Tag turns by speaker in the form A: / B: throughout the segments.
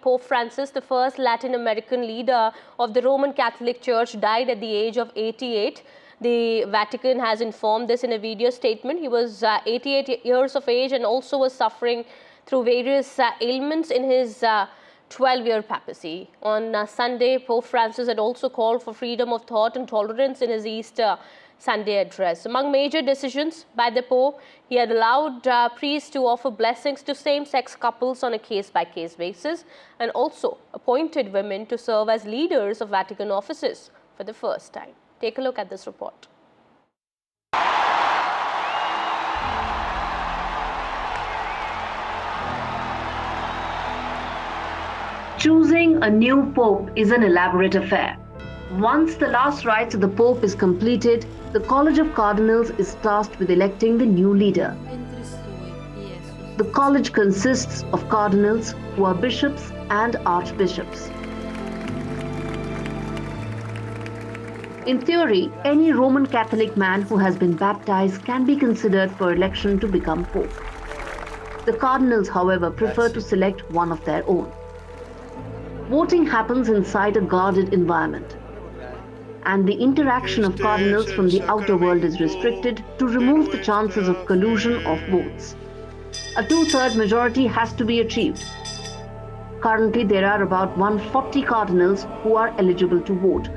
A: Pope Francis, the first Latin American leader of the Roman Catholic Church, died at the age of 88. The Vatican has informed this in a video statement. He was 88 years of age and also was suffering through various ailments in his 12-year papacy. On Sunday, Pope Francis had also called for freedom of thought and tolerance in his Easter Sunday address. Among major decisions by the Pope, he had allowed priests to offer blessings to same-sex couples on a case-by-case basis and also appointed women to serve as leaders of Vatican offices for the first time. Take a look at this report.
B: Choosing a new pope is an elaborate affair. Once the last rites of the Pope is completed, the College of Cardinals is tasked with electing the new leader. The college consists of cardinals who are bishops and archbishops. In theory, any Roman Catholic man who has been baptized can be considered for election to become Pope. The cardinals, however, prefer to select one of their own. Voting happens inside a guarded environment, and the interaction of cardinals from the outer world is restricted to remove the chances of collusion of votes. A two-thirds majority has to be achieved. Currently, there are about 140 cardinals who are eligible to vote,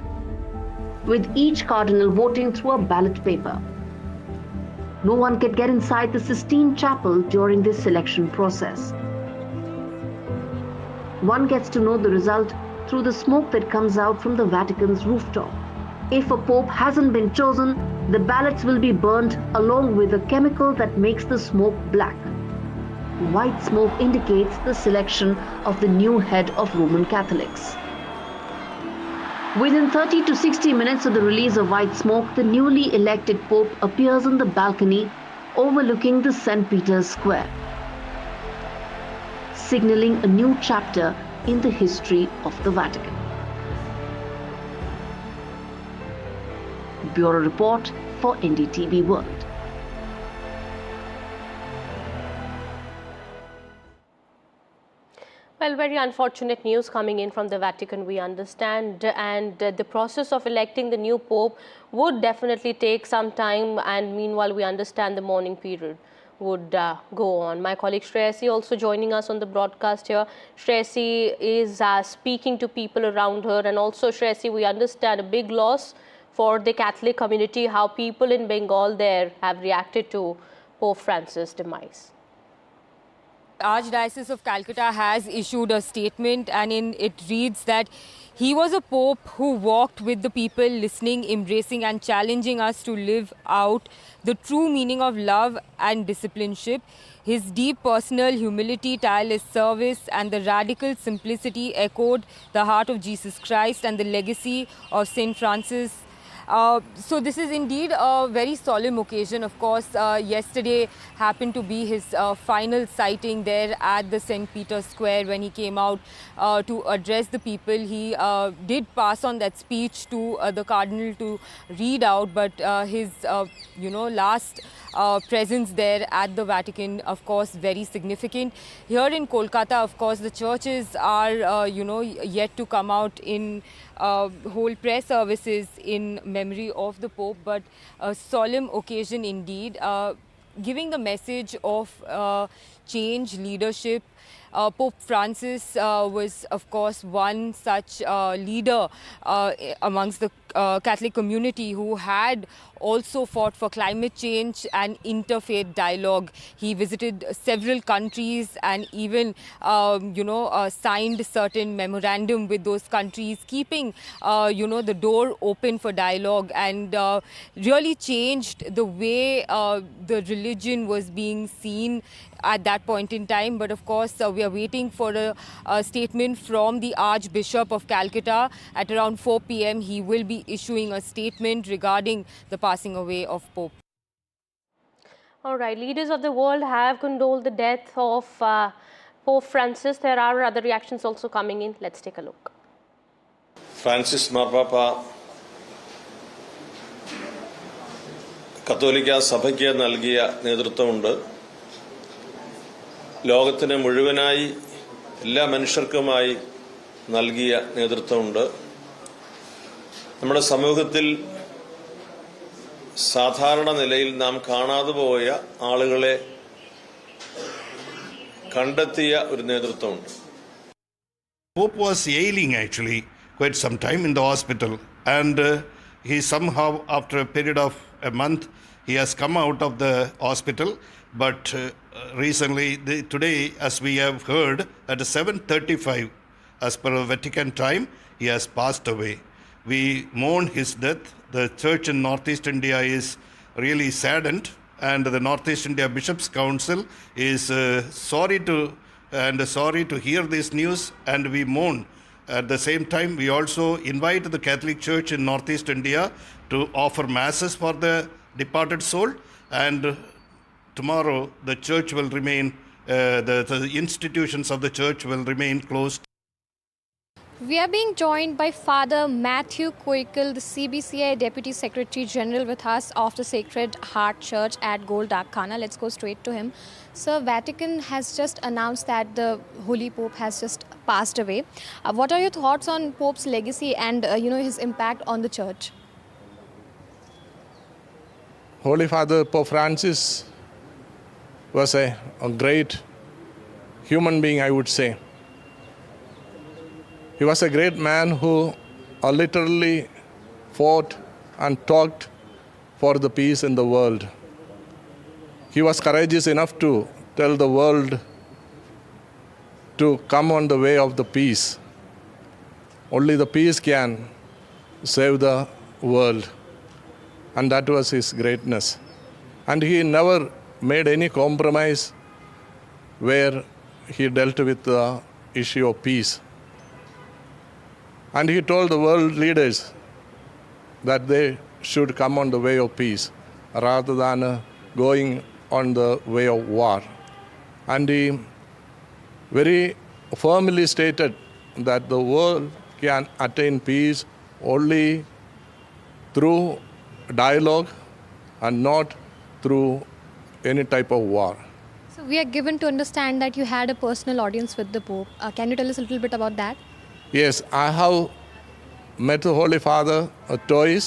B: with each cardinal voting through a ballot paper. No one can get inside the Sistine Chapel during this selection process. One gets to know the result through the smoke that comes out from the Vatican's rooftop. If a pope hasn't been chosen, the ballots will be burnt along with a chemical that makes the smoke black. White smoke indicates the selection of the new head of Roman Catholics. Within 30 to 60 minutes of the release of white smoke, the newly elected pope appears on the balcony overlooking the St. Peter's Square, signaling a new chapter in the history of the Vatican. Bureau Report for NDTV World.
A: Well, very unfortunate news coming in from the Vatican, we understand, and the process of electing the new Pope would definitely take some time, and meanwhile we understand the mourning period would go on. My colleague Shreyasi also joining us on the broadcast here. Shreyasi is speaking to people around her, and also Shreyasi, we understand a big loss for the Catholic community, how people in Bengal there have reacted to Pope Francis' demise.
C: Archdiocese of Calcutta has issued a statement, and in it reads that he was a pope who walked with the people, listening, embracing and challenging us to live out the true meaning of love and discipleship. His deep personal humility, tireless service and the radical simplicity echoed the heart of Jesus Christ and the legacy of St. Francis. So this is indeed a very solemn occasion. Of course, yesterday happened to be his final sighting there at the St. Peter's Square when he came out to address the people. He did pass on that speech to the Cardinal to read out, but his last presence there at the Vatican, of course, very significant. Here in Kolkata, of course, the churches are, yet to come out in whole prayer services in memory of the Pope, but a solemn occasion indeed, giving the message of change, leadership. Pope Francis was, of course, one such leader amongst the Catholic community who had also fought for climate change and interfaith dialogue. He visited several countries and even, signed certain memorandum with those countries, keeping, the door open for dialogue, and really changed the way the religion was being seen at that point in time. But of course, we are waiting for a statement from the Archbishop of Calcutta. At around 4 p.m. he will be issuing a statement regarding the passing away of Pope.
A: All right, leaders of the world have condoled the death of Pope Francis. There are other reactions also coming in. Let's take a look.
D: Francis Marpapa Katholika Sabhയ്ക്ക് നൽകിയ നേതൃത്വമുണ്ട്. ലോകത്തിന് മുഴുവനായി എല്ലാ മനുഷ്യർക്കുമായി നൽകിയ നേതൃത്വമുണ്ട്. നമ്മുടെ സമൂഹത്തിൽ സാധാരണ നിലയിൽ നാം കാണാതെ പോയ ആളുകളെ കണ്ടെത്തിയ ഒരു നേതൃത്വമുണ്ട്.
E: Pope was ailing actually quite some time in the hospital, and he somehow, after a period of a month, he has come out of the hospital. But recently, today, as we have heard, at 7:35, as per Vatican time, he has passed away. We mourn his death. The church in Northeast India is really saddened, and the Northeast India Bishops' Council is sorry to hear this news, and we mourn. At the same time, we also invite the Catholic Church in Northeast India to offer masses for the departed soul, and tomorrow the church will remain, the institutions of the church will remain closed.
F: We are being joined by Father Matthew Koikal, the CBCI Deputy Secretary General, with us of the Sacred Heart Church at Goldakana. Let's go straight to him. Sir, Vatican has just announced that the Holy Pope has just passed away. What are your thoughts on Pope's legacy and his impact on the Church?
G: Holy Father Pope Francis was a great human being, I would say. He was a great man who literally fought and talked for the peace in the world. He was courageous enough to tell the world to come on the way of the peace. Only the peace can save the world. And that was his greatness. And he never made any compromise where he dealt with the issue of peace. And he told the world leaders that they should come on the way of peace rather than going on the way of war. And he very firmly stated that the world can attain peace only through dialogue and not through any type of war.
F: So we are given to understand that you had a personal audience with the Pope. Can you tell us a little bit about that?
G: Yes, I have met the Holy Father twice.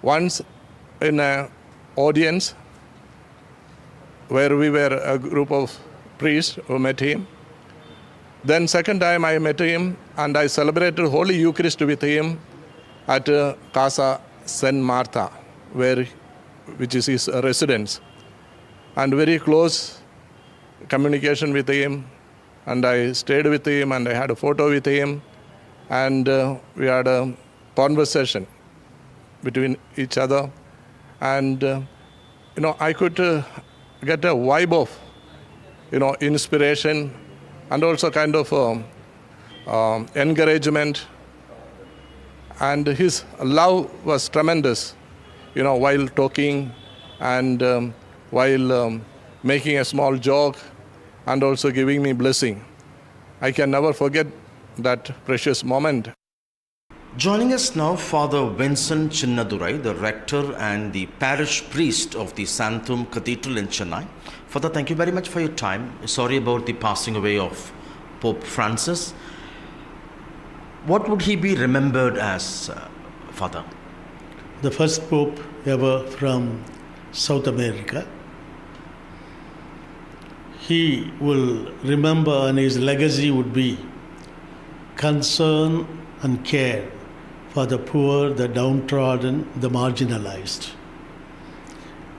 G: Once in an audience where we were a group of priests who met him. Then second time I met him and I celebrated Holy Eucharist with him at Casa Saint Martha, which is his residence. And very close communication with him. And I stayed with him and I had a photo with him. And we had a conversation between each other. And, I could get a vibe of, inspiration and also kind of encouragement. And his love was tremendous, while talking and while making a small joke and also giving me blessing. I can never forget that precious moment.
H: Joining us now, Father Vincent Chinnadurai, the rector and the parish priest of the Santhum Cathedral in Chennai. Father, thank you very much for your time. Sorry about the passing away of Pope Francis. What would he be remembered as, Father?
I: The first Pope ever from South America. He will remember, and his legacy would be concern and care for the poor, the downtrodden, the marginalized.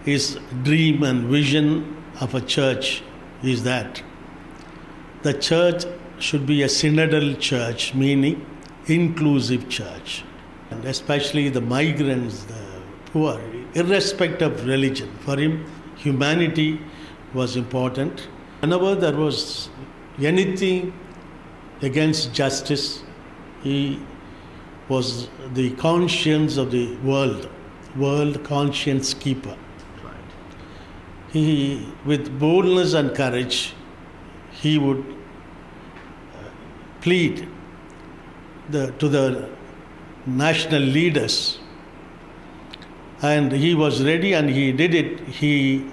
I: His dream and vision of a church is that the church should be a synodal church, meaning inclusive church, and especially the migrants, the poor, irrespective of religion. For him, humanity was important. Whenever there was anything against justice, he was the conscience of the world conscience keeper.
H: Right.
I: He, with boldness and courage, he would plead to the national leaders, and he was ready and he did it. He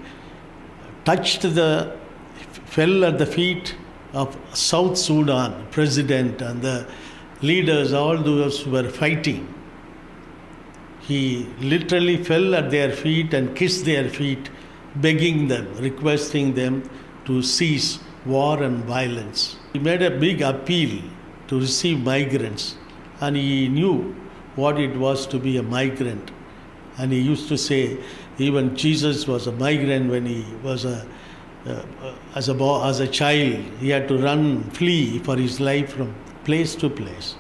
I: fell at the feet of South Sudan, president and the leaders, all those who were fighting. He literally fell at their feet and kissed their feet, begging them, requesting them to cease war and violence. He made a big appeal to receive migrants, and he knew what it was to be a migrant. And he used to say, even Jesus was a migrant when he was as a child. He had to run, flee for his life from place to place.